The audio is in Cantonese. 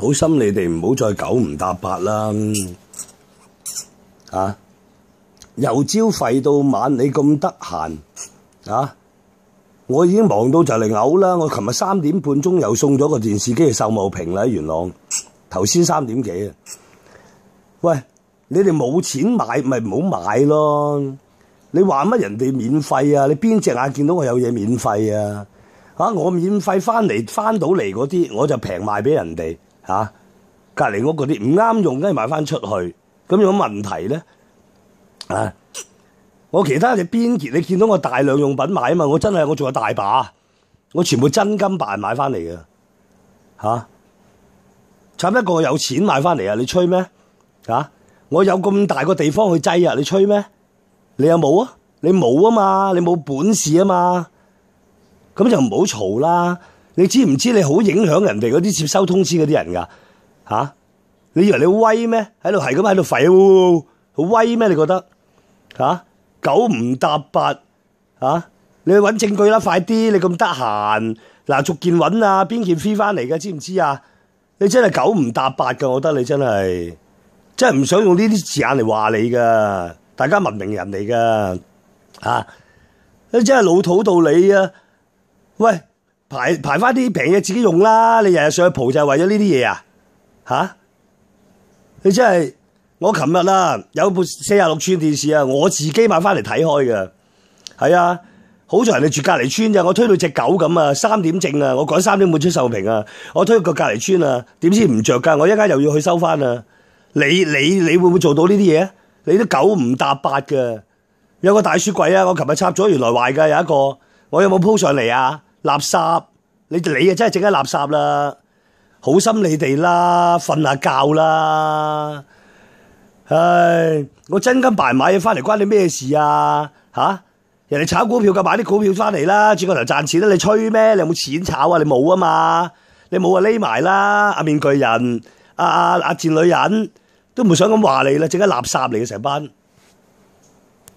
好心你哋唔好再九唔搭八啦，由朝吠到晚，你咁得閒我已經忙到就嚟嘔啦！我琴日3點半鐘又送咗個電視機去秀茂坪啦，喺元朗。頭先3點幾啊！喂，你哋冇錢買咪唔好買咯！你話乜人哋免費啊？你邊隻眼見到我有嘢免費啊？我免費翻到嚟嗰啲，我就平賣俾人哋隔離屋嗰啲唔啱用，梗係賣翻出去。咁有乜問題咧？我其他嘅邊件你見到我大量用品買啊嘛？我真係我仲有大把，我全部真金白銀買翻嚟嘅差一個有錢買翻嚟啊！你吹咩我有咁大個地方去擠啊！你吹咩？你有冇啊？你冇啊嘛？你冇本事啊嘛？咁就唔好嘈啦！你知唔知你好影響人哋嗰啲接收通知嗰啲人噶你以為你威咩？喺度係咁喺度吠，好威咩？你覺得九唔搭八你去揾證據啦！快啲！你咁得閒嗱，逐件揾啊，邊件飛翻嚟嘅？知唔知啊？你真係九唔搭八噶，我覺得你真係唔想用呢啲字眼嚟話你噶，大家文明人嚟噶你真係老土到你啊！喂，排翻啲平嘢自己用啦！你日日上去蒲就係為咗呢啲嘢啊？你真係我琴日有部46寸電視我自己買翻嚟睇開嘅，係啊！好在人哋住隔離村咋，我推到隻狗咁3點正我趕3點半出秀坪我推個隔離村點知唔着噶？我一間又要去收翻你會唔會做到呢啲嘢？你都九唔搭八嘅。有個大雪櫃我琴日插咗，原來壞噶，有一個，我有冇鋪上嚟啊？垃圾，你啊真係整緊垃圾啦！好心你哋啦，瞓下覺啦！唉，我真金白銀買嘢翻嚟，關你咩事啊？人哋炒股票買啲股票翻嚟啦，轉個頭賺錢啦！你吹咩？你有冇錢炒啊？你冇啊嘛？你冇匿埋啦！阿面具人，阿賤女人都唔想咁話你啦，整緊垃圾嚟嘅成班。